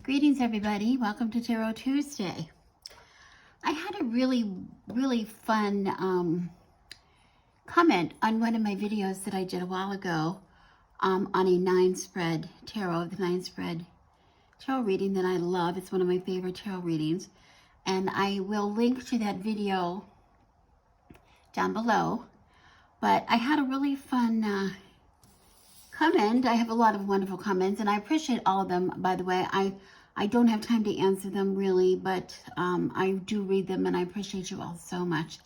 Greetings, everybody. Welcome to Tarot Tuesday. I had a really fun comment on one of my videos that I did a while ago on a 9-spread tarot, the 9-spread tarot reading that I love. It's one of my favorite tarot readings. And I will link to that video down below. But I had a really fun comment. I have a lot of wonderful comments, and I appreciate all of them, by the way. I don't have time to answer them really, but I do read them, and I appreciate you all so much.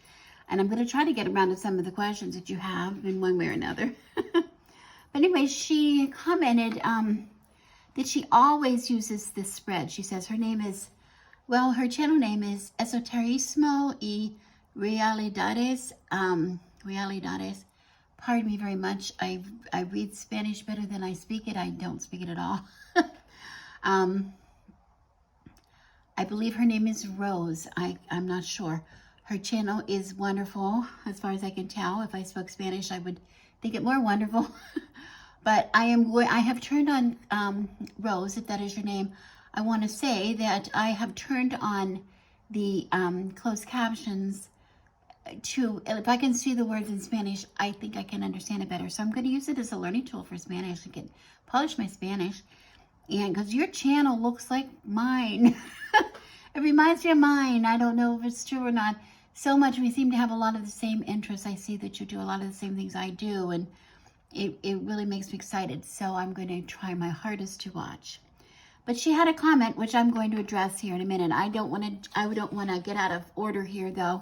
And I'm going to try to get around to some of the questions that you have in one way or another. But anyway, she commented that she always uses this spread. She says her name is, well, her channel name is Esoterismo y Realidades. Realidades. Pardon me very much. I read Spanish better than I speak it. I don't speak it at all. I believe her name is Rose. I'm not sure. Her channel is wonderful, as far as I can tell. If I spoke Spanish, I would think it more wonderful. But I have turned on, Rose, if that is your name. I want to say that I have turned on the closed captions to, if I can see the words in Spanish, I think I can understand it better. So I'm going to use it as a learning tool for Spanish. I can polish my Spanish. And because your channel looks like mine. It reminds me of mine. I don't know if it's true or not. So much, we seem to have a lot of the same interests. I see that you do a lot of the same things I do, and it really makes me excited. So I'm going to try my hardest to watch. But she had a comment, which I'm going to address here in a minute. I don't want to get out of order here, though.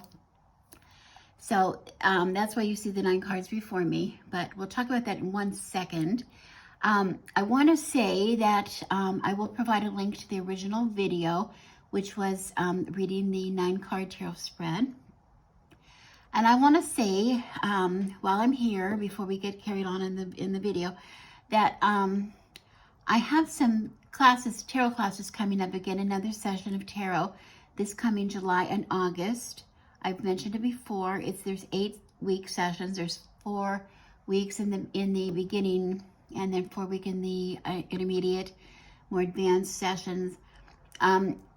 So that's why you see the 9 cards before me. But we'll talk about that in 1 second. I want to say that I will provide a link to the original video, which was reading the 9-card tarot spread. And I want to say, while I'm here, before we get carried on in the video, that I have some classes, tarot classes coming up again, another session of tarot this coming July and August. I've mentioned it before. There's 8-week sessions. There's 4 weeks in the beginning, and then 4 weeks in the intermediate, more advanced sessions.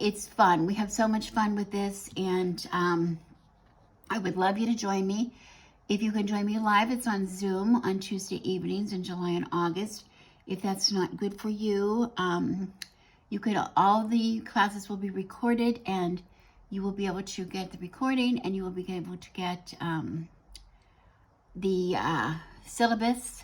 It's fun. We have so much fun with this, and I would love you to join me. If you can join me live, it's on Zoom on Tuesday evenings in July and August. If that's not good for you, you could. All the classes will be recorded, and you will be able to get the recording, and you will be able to get the syllabus.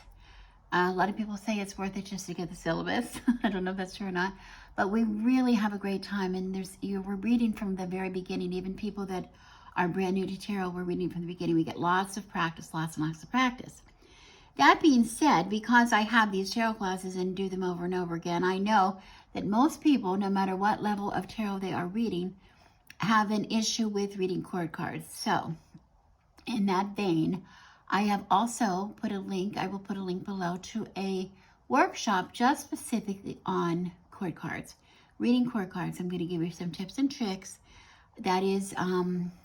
A lot of people say it's worth it just to get the syllabus. I don't know if that's true or not, but we really have a great time, and we're reading from the very beginning. Even people that are brand new to tarot, we're reading from the beginning. We get lots of practice, lots and lots of practice. That being said, because I have these tarot classes and do them over and over again, I know that most people, no matter what level of tarot they are reading, have an issue with reading court cards. So in that vein, I have also put a link, I will put a link below, to a workshop just specifically on court cards, reading court cards. I'm going to give you some tips and tricks. That is,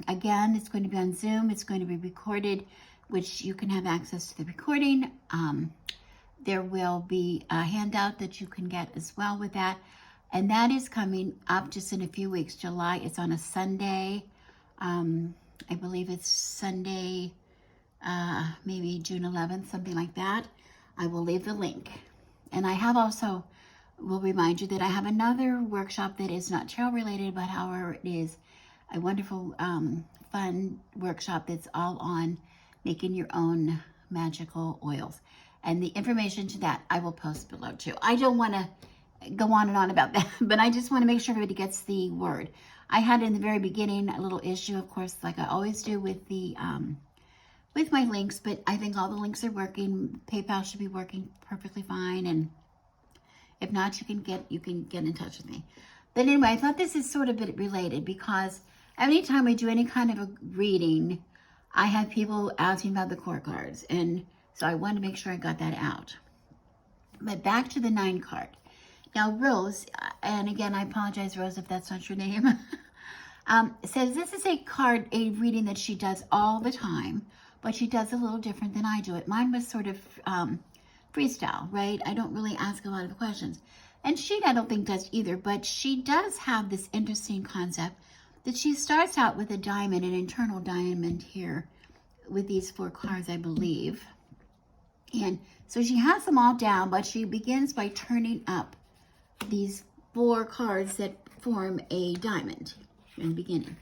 again, it's going to be on Zoom. It's going to be recorded, which you can have access to the recording. There will be a handout that you can get as well with that. And that is coming up just in a few weeks. July, it's on a Sunday. I believe it's Sunday, maybe June 11th, something like that. I will leave the link. And I have also, will remind you that I have another workshop that is not tarot related, but however it is a wonderful, fun workshop that's all on making your own magical oils. And the information to that I will post below too. I don't want to go on and on about that, but I just want to make sure everybody gets the word. I had in the very beginning a little issue, of course, like I always do with the with my links, but I think all the links are working. PayPal should be working perfectly fine, and if not, you can get in touch with me. But anyway, I thought this is sort of a bit related, because anytime I do any kind of a reading, I have people asking about the court cards, and so I wanted to make sure I got that out. But back to the 9 card. Now, Rose, and again, I apologize, Rose, if that's not your name, says this is a reading that she does all the time, but she does a little different than I do it. Mine was sort of freestyle, right? I don't really ask a lot of questions. And she, I don't think, does either, but she does have this interesting concept that she starts out with a diamond, an internal diamond here, with these 4 cards, I believe. And so she has them all down, but she begins by turning up these 4 cards that form a diamond in the beginning.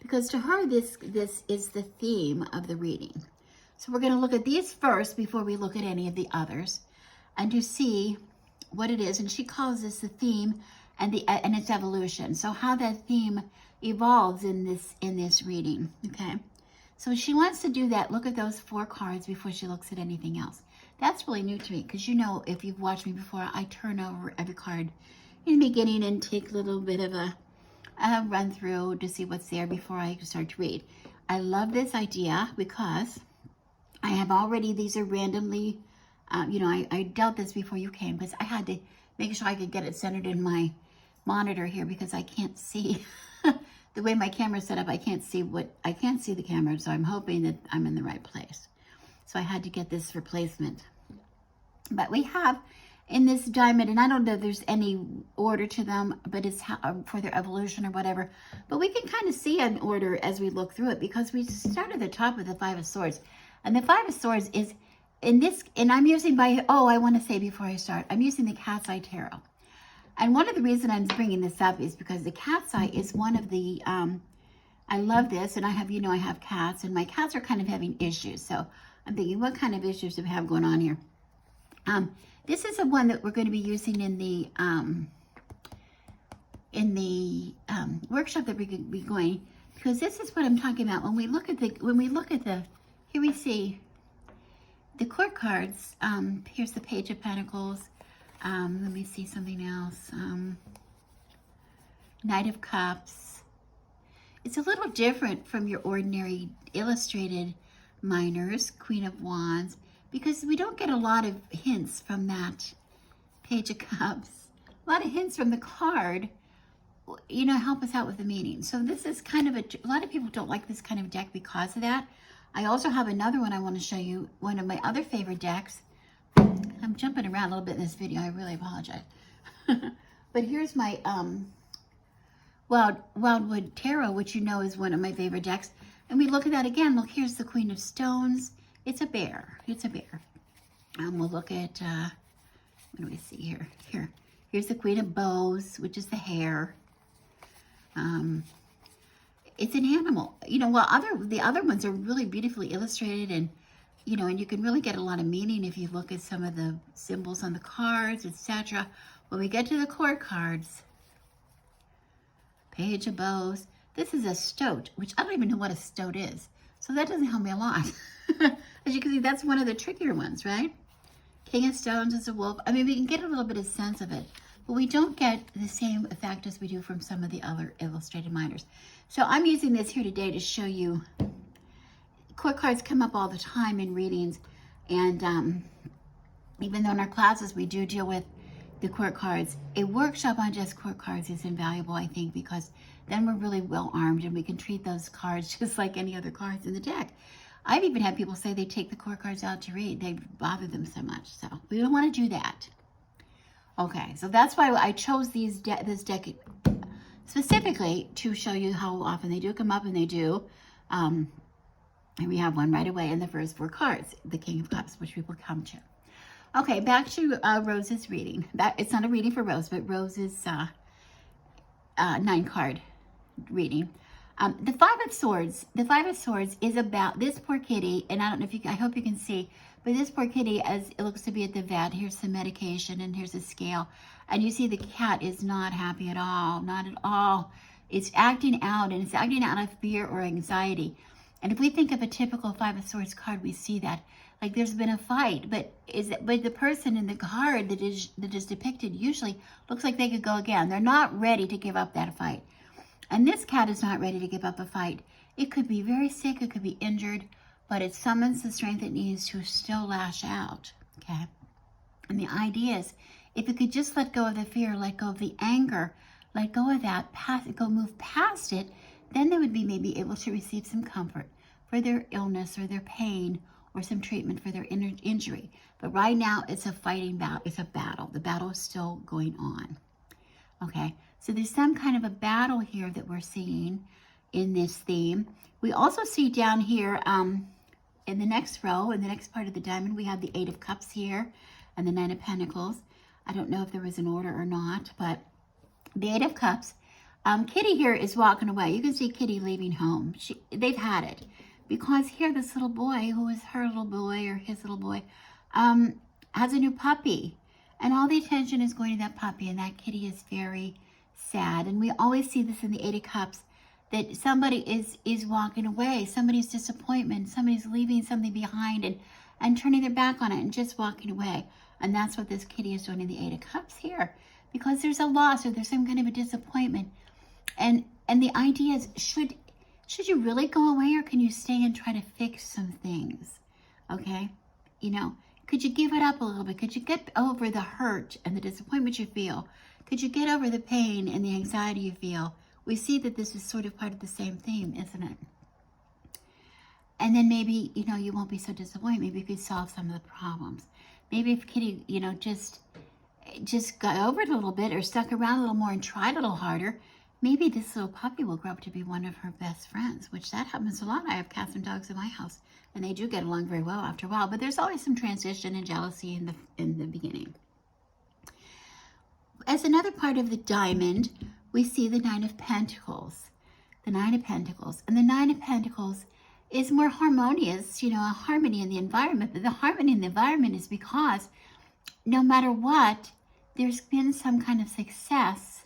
Because to her, this is the theme of the reading. So we're going to look at these first before we look at any of the others, and to see what it is. And she calls this the theme and its evolution. So how that theme evolves in this reading. Okay. So she wants to do that. Look at those 4 cards before she looks at anything else. That's really new to me, because you know, if you've watched me before, I turn over every card in the beginning and take a little bit of a run through to see what's there before I start to read. I love this idea because I have already, these are randomly, you know, I dealt this before you came, because I had to make sure I could get it centered in my monitor here, because I can't see the way my camera's set up. I can't see the camera, so I'm hoping that I'm in the right place. So I had to get this for placement. But we have in this diamond, and I don't know if there's any order to them, but it's for their evolution or whatever. But we can kind of see an order as we look through it, because we start at the top with the 5 of Swords. And the 5 of Swords is in this, and I'm using I want to say before I start, I'm using the Cat's Eye Tarot. And one of the reasons I'm bringing this up is because the Cat's Eye is one of the, I love this, and I have, you know, I have cats, and my cats are kind of having issues. So I'm thinking, what kind of issues do we have going on here? This is the one that we're going to be using in the workshop that we're going to be going, because this is what I'm talking about. When we look at the, here we see the court cards. Here's the Page of Pentacles. Let me see something else. Knight of Cups. It's a little different from your ordinary illustrated minors. Queen of Wands, because we don't get a lot of hints from that Page of Cups. A lot of hints from the card, you know, help us out with the meaning. So this is kind of a lot of people don't like this kind of deck because of that. I also have another one I want to show you, one of my other favorite decks. I'm jumping around a little bit in this video. I really apologize. But here's my Wildwood Tarot, which you know is one of my favorite decks. And we look at that again. Look, here's the Queen of Stones. It's a bear. It's a bear. We'll look at, what do we see here? Here's the Queen of Bows, which is the hare. It's an animal. You know, the other ones are really beautifully illustrated, and you know, and you can really get a lot of meaning if you look at some of the symbols on the cards, etc. When we get to the court cards, Page of Bows. This is a stoat, which I don't even know what a stoat is. So that doesn't help me a lot. As you can see, that's one of the trickier ones, right? King of Stones is a wolf. I mean, we can get a little bit of sense of it, but we don't get the same effect as we do from some of the other illustrated minors. So I'm using this here today to show you. Court cards come up all the time in readings, and even though in our classes we do deal with the court cards, a workshop on just court cards is invaluable, I think, because then we're really well armed and we can treat those cards just like any other cards in the deck. I've even had people say they take the court cards out to read. They bother them so much. So we don't want to do that. Okay, so that's why I chose this deck specifically to show you how often they do come up, and they do. And we have one right away in the first 4 cards, the King of Cups, which we will come to. Okay, back to Rose's reading. It's not a reading for Rose, but Rose's 9-card reading. The 5 of Swords. The 5 of Swords is about this poor kitty, and I don't know if you can, I hope you can see, but this poor kitty, as it looks to be at the vet, here's some medication and here's a scale, and you see the cat is not happy at all, not at all. It's acting out, and it's acting out of fear or anxiety. And if we think of a typical 5 of Swords card, we see that, like, there's been a fight, but the person in the card that is depicted usually looks like they could go again. They're not ready to give up that fight. And this cat is not ready to give up a fight. It could be very sick, it could be injured, but it summons the strength it needs to still lash out, okay? And the idea is, if it could just let go of the fear, let go of the anger, let go of that, move past it, then they would be maybe able to receive some comfort for their illness or their pain or some treatment for their injury. But right now, it's a fighting battle. It's a battle. The battle is still going on. Okay, so there's some kind of a battle here that we're seeing in this theme. We also see down here in the next row, in the next part of the diamond, we have the Eight of Cups here and the Nine of Pentacles. I don't know if there was an order or not, but the Eight of Cups. Kitty here is walking away. You can see Kitty leaving home. They've had it. Because here, this little boy, who is her little boy or his little boy, has a new puppy. And all the attention is going to that puppy, and that kitty is very sad. And we always see this in the Eight of Cups, that somebody is walking away, somebody's disappointment, somebody's leaving something behind and turning their back on it and just walking away. And that's what this kitty is doing in the Eight of Cups here. Because there's a loss or there's some kind of a disappointment. And the idea is, should you really go away, or can you stay and try to fix some things? Okay? You know, could you give it up a little bit? Could you get over the hurt and the disappointment you feel? Could you get over the pain and the anxiety you feel? We see that this is sort of part of the same theme, isn't it? And then maybe, you know, you won't be so disappointed. Maybe you could solve some of the problems. Maybe if Kitty, you know, just got over it a little bit or stuck around a little more and tried a little harder, maybe this little puppy will grow up to be one of her best friends, which that happens a lot. I have cats and dogs in my house, and they do get along very well after a while, but there's always some transition and jealousy in the beginning. As another part of the diamond, we see the Nine of Pentacles. The Nine of Pentacles. And the Nine of Pentacles is more harmonious, you know, a harmony in the environment. But the harmony in the environment is because no matter what, there's been some kind of success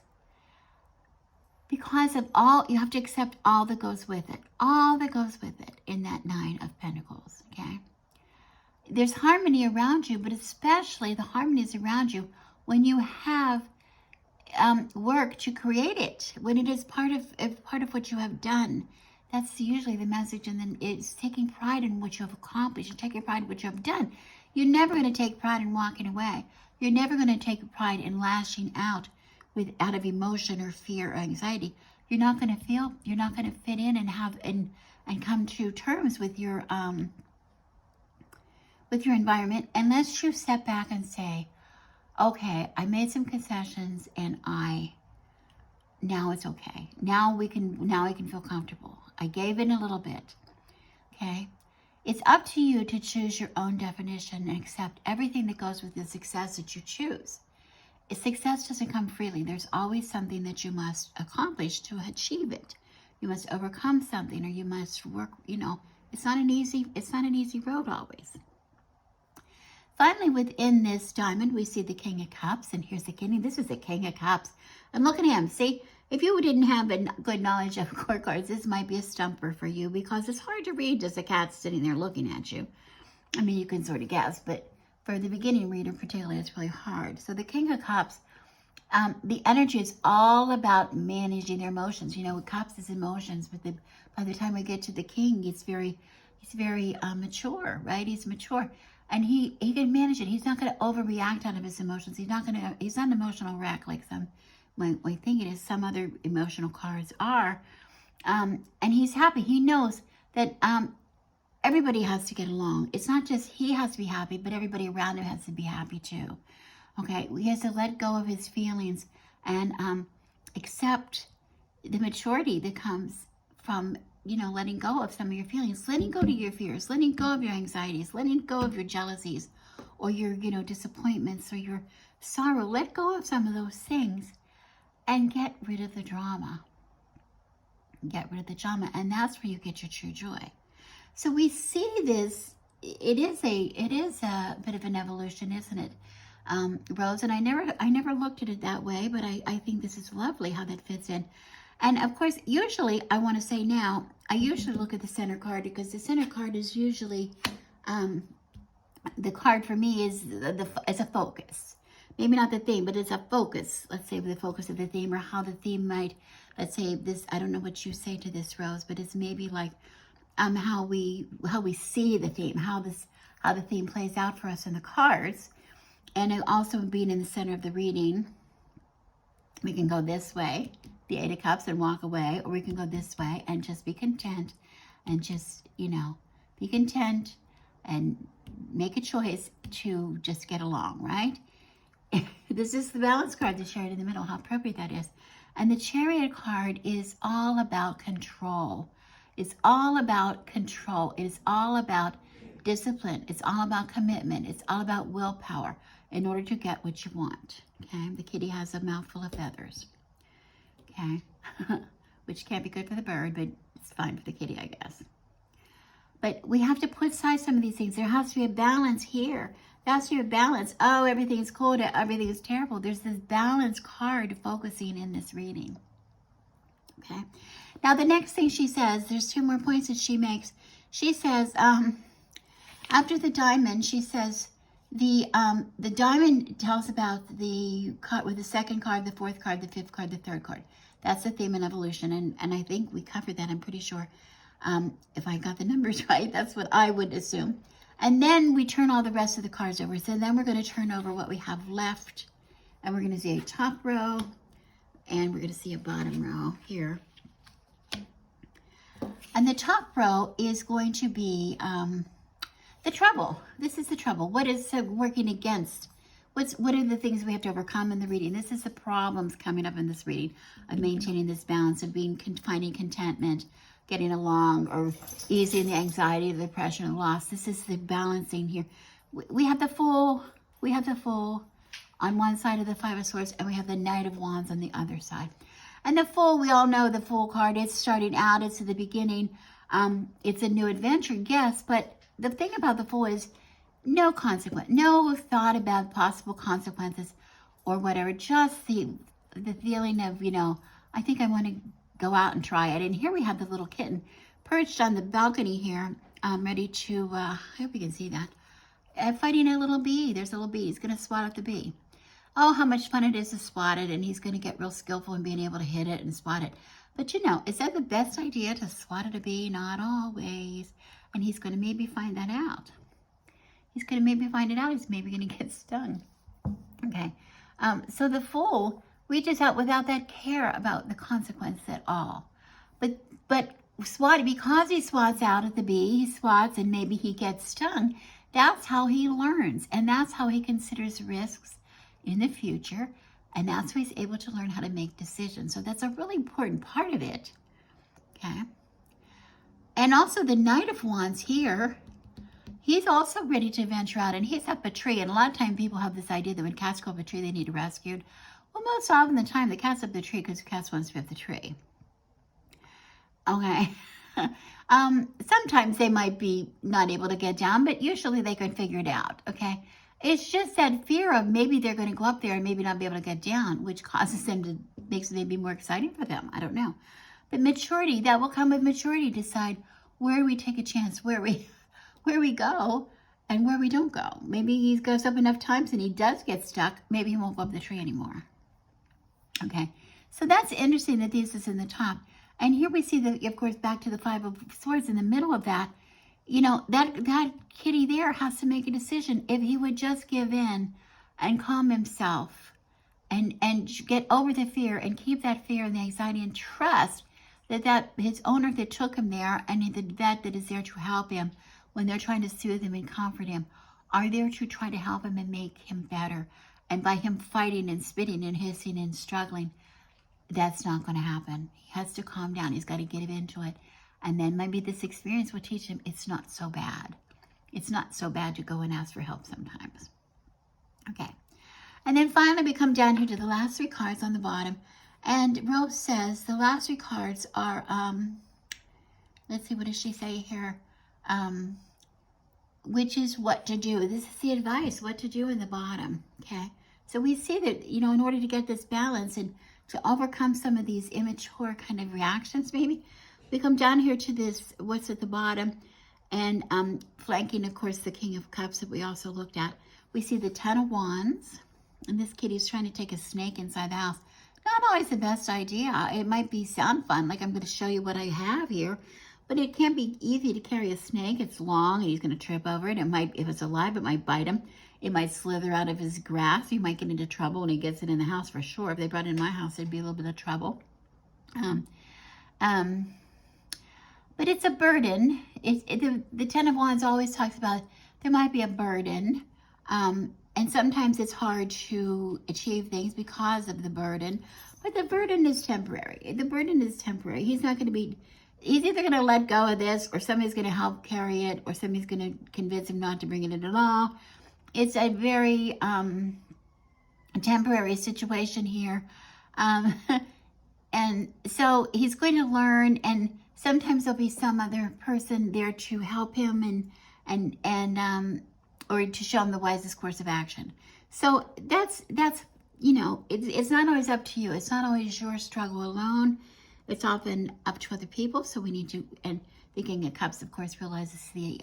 because of all, you have to accept all that goes with it. All that goes with it in that Nine of Pentacles, okay? There's harmony around you, but especially the harmony is around you when you have work to create it, when it is part of what you have done. That's usually the message, and then it's taking pride in what you have accomplished and taking pride in what you have done. You're never going to take pride in walking away. You're never going to take pride in lashing out out of emotion or fear or anxiety. You're not going to fit in and have and come to terms with your environment unless you step back and say, okay, I made some concessions and now it's okay. Now I can feel comfortable. I gave in a little bit. Okay? It's up to you to choose your own definition and accept everything that goes with the success that you choose. Success doesn't come freely. There's always something that you must accomplish to achieve it. You must overcome something, or you must work, you know, it's not an easy road always. Finally, within this diamond, we see the King of Cups, and here's the King. This is the King of Cups. And look at him. See, if you didn't have a good knowledge of court cards, this might be a stumper for you because it's hard to read as a cat sitting there looking at you. I mean, you can sort of guess, but for the beginning reader particularly, it's really hard. So the King of Cups, the energy is all about managing their emotions. You know, Cups is emotions, but by the time we get to the King, he's very mature, right? He's mature. And he can manage it. He's not going to overreact out of his emotions. He's not an emotional wreck like we think it is. Some other emotional cards are. And he's happy. He knows that everybody has to get along. It's not just he has to be happy, but everybody around him has to be happy too. Okay? He has to let go of his feelings and accept the maturity that comes from, you know, letting go of some of your feelings, letting go of your fears, letting go of your anxieties, letting go of your jealousies or your, you know, disappointments or your sorrow. Let go of some of those things and get rid of the drama. Get rid of the drama, and that's where you get your true joy. So we see this, it is a bit of an evolution, isn't it, Rose? And I never looked at it that way, but I think this is lovely how that fits in. And of course, usually, I want to say now, I usually look at the center card because the center card is usually, the card for me is it's a focus. Maybe not the theme, but it's a focus. Let's say the focus of the theme or how the theme might, let's say this, I don't know what you say to this, Rose, but it's maybe like how we see the theme, how the theme plays out for us in the cards. And it also being in the center of the reading, we can go this way, the Eight of Cups, and walk away, or we can go this way and just be content and just, you know, be content and make a choice to just get along, right? This is the balance card, the chariot in the middle, how appropriate that is. And the chariot card is all about control. It's all about control. It's all about discipline. It's all about commitment. It's all about willpower in order to get what you want. Okay, the kitty has a mouthful of feathers. Okay, which can't be good for the bird, but it's fine for the kitty, I guess. But we have to put aside some of these things. There has to be a balance here. That's your balance. Oh, everything's cool, everything is terrible. There's this balance card focusing in this reading. Okay. Now, the next thing she says, there's 2 more points that she makes. She says, after the diamond, she says, the diamond tells about the card with the 2nd card, the 4th card, the 5th card, the 3rd card. That's the theme in evolution. And I think we covered that, I'm pretty sure. If I got the numbers right, that's what I would assume. And then we turn all the rest of the cards over. So then we're going to turn over what we have left. And we're going to see a top row. And we're going to see a bottom row here. And the top row is going to be the trouble. This is the trouble. What is working against? What are the things we have to overcome in the reading? This is the problems coming up in this reading of maintaining this balance, of finding contentment, getting along, or easing the anxiety, the depression, and loss. This is the balancing here. We have the Fool. We have the Fool on one side of the 5 of Swords, and we have the Knight of Wands on the other side. And the Fool, we all know the Fool card. It's starting out. It's at the beginning. It's a new adventure, yes. But the thing about the Fool is no consequence, no thought about possible consequences or whatever. Just the feeling of, I think I want to go out and try it. And here we have the little kitten perched on the balcony here, ready to, I hope you can see that, fighting a little bee. There's a little bee. He's going to swat at the bee. Oh, how much fun it is to swat it, and he's going to get real skillful in being able to hit it and swat it. But is that the best idea, to swat at a bee? Not always. And he's going to maybe find that out. He's going to maybe find it out. He's maybe going to get stung. Okay. So the Fool reaches out without that care about the consequence at all. But swatting, because he swats out at the bee, he swats and maybe he gets stung. That's how he learns, and that's how he considers risks in the future, and that's how he's able to learn how to make decisions. So that's a really important part of it. Okay. And also the Knight of Wands here, he's also ready to venture out, and he's up a tree. And a lot of times people have this idea that when cats go up a tree, they need rescued. Well, most often the time, the cat's up the tree because the cat's wants to be up the tree. Okay. Sometimes they might be not able to get down, but usually they can figure it out. Okay. It's just that fear of maybe they're going to go up there and maybe not be able to get down, which causes them to, makes it maybe more exciting for them. I don't know. But maturity, that will come with maturity. Decide where we take a chance, where we go, and where we don't go. Maybe he goes up enough times and he does get stuck. Maybe he won't go up the tree anymore. Okay, so that's interesting that this is in the top. And here we see, of course, back to the 5 of Swords in the middle of that. That kitty there has to make a decision. If he would just give in and calm himself and get over the fear and keep that fear and the anxiety and trust that his owner that took him there and the vet that is there to help him when they're trying to soothe him and comfort him are there to try to help him and make him better. And by him fighting and spitting and hissing and struggling, that's not going to happen. He has to calm down. He's got to get him into it. And then maybe this experience will teach him it's not so bad. It's not so bad to go and ask for help sometimes. Okay. And then finally we come down here to the last 3 cards on the bottom. And Rose says the last 3 cards are, let's see, what does she say here? Which is what to do. This is the advice, what to do in the bottom. Okay. So we see that, in order to get this balance and to overcome some of these immature kind of reactions, maybe, we come down here to this, what's at the bottom, and flanking, of course, the King of Cups that we also looked at. We see the 10 of Wands, and this kitty's trying to take a snake inside the house. Not always the best idea. It might sound fun, like I'm going to show you what I have here, but it can't be easy to carry a snake. It's long, and he's going to trip over it. It might, if it's alive, it might bite him. It might slither out of his grasp. He might get into trouble when he gets it in the house for sure. If they brought it in my house, there'd be a little bit of trouble. But it's a burden. The 10 of Wands always talks about there might be a burden. And sometimes it's hard to achieve things because of the burden. But the burden is temporary. The burden is temporary. He's not going to be, he's either going to let go of this, or somebody's going to help carry it, or somebody's going to convince him not to bring it in at all. It's a very temporary situation here. And so he's going to learn, and sometimes there'll be some other person there to help him and or to show him the wisest course of action. So that's you know, it's not always up to you. It's not always your struggle alone. It's often up to other people. So we need to, and the King of Cups, of course, realizes the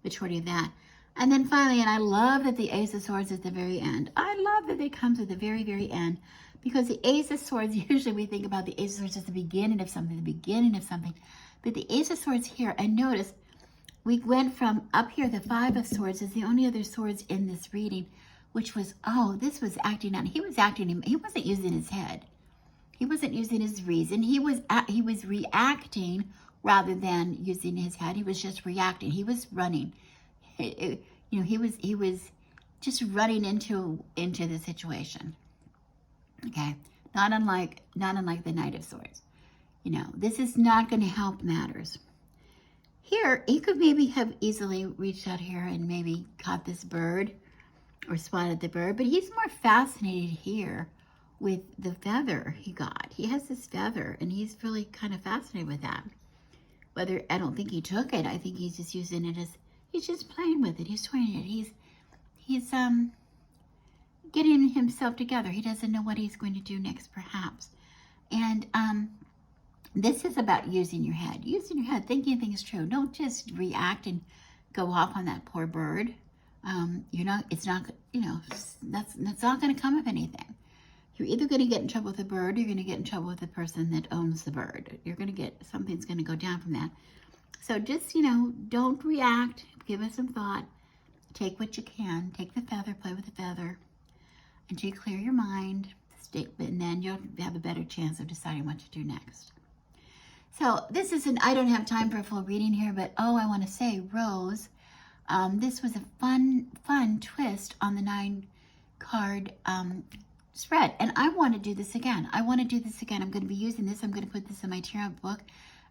maturity of that. And then finally, and I love that the Ace of Swords is at the very end. I love that they come to the very, very end, because the Ace of Swords, usually we think about the Ace of Swords as the beginning of something, But the Ace of Swords here, and notice, we went from up here, the Five of Swords is the only other swords in this reading, which was, oh, this was acting on, he wasn't using his head. He wasn't using his reason. He was reacting rather than using his head. He was just reacting. He was running. You know, he was just running into the situation. Okay, not unlike the Knight of Swords. You know, this is not going to help matters. Here, he could maybe have easily reached out here and maybe caught this bird or spotted the bird, but he's more fascinated here with the feather he got. He has this feather, and he's really kind of fascinated with that. Whether, I don't think he took it. I think he's just using it as, he's just playing with it. He's toying it. He's getting himself together. He doesn't know what he's going to do next, perhaps. And this is about using your head. Using your head, thinking things through. Don't just react and go off on that poor bird. It's not, you know, that's not going to come of anything. You're either going to get in trouble with the bird, or you're going to get in trouble with the person that owns the bird. You're going to get, something's going to go down from that. So just, you know, don't react. Give it some thought. Take what you can. Take the feather, play with the feather, until you clear your mind. And then you'll have a better chance of deciding what to do next. So this isn't, I don't have time for a full reading here, but oh, I want to say, Rose, this was a fun twist on the 9-card spread. And I want to do this again. I'm going to be using this. I'm going to put this in my tarot book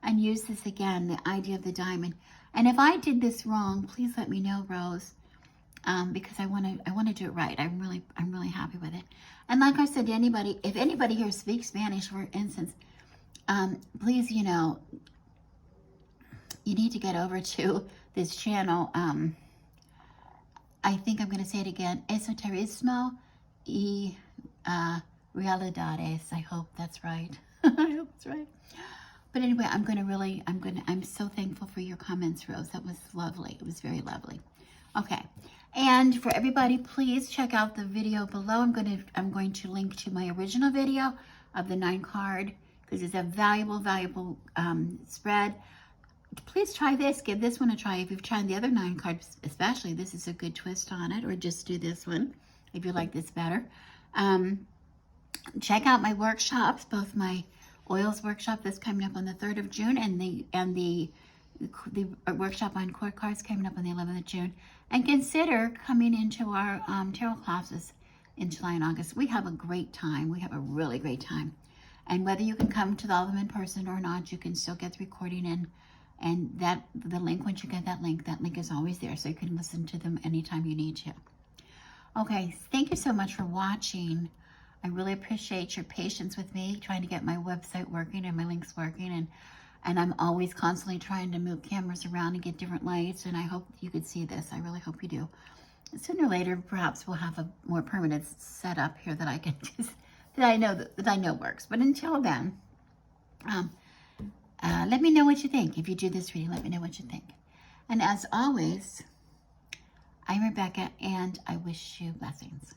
and use this again, the idea of the diamond. And if I did this wrong, please let me know, Rose, because I want to do it right. I'm really happy with it. And like I said to anybody, if anybody here speaks Spanish, for instance, please, you know, you need to get over to this channel. I think I'm going to say it again. Esoterismo y Realidades. I hope that's right. I hope it's right. But anyway, I'm so thankful for your comments, Rose. That was lovely. It was very lovely. Okay. And for everybody, please check out the video below. I'm going to link to my original video of the 9-card, because it's a valuable spread. Please try this. Give this one a try. If you've tried the other 9 cards, especially, this is a good twist on it. Or just do this one if you like this better. Check out my workshops, both my oils workshop that's coming up on the 3rd of June, and the workshop on court cards coming up on the 11th of June. And consider coming into our tarot classes in July and August. We have a great time. We have a really great time. And whether you can come to all of them in person or not, you can still get the recording in. And the link, once you get that link is always there, so you can listen to them anytime you need to. Okay, thank you so much for watching. I really appreciate your patience with me, trying to get my website working and my links working. And I'm always constantly trying to move cameras around and get different lights, and I hope you could see this. I really hope you do. Sooner or later, perhaps we'll have a more permanent setup here that I can just, that I know works. But until then, let me know what you think. If you do this reading, let me know what you think. And as always, I'm Rebecca, and I wish you blessings.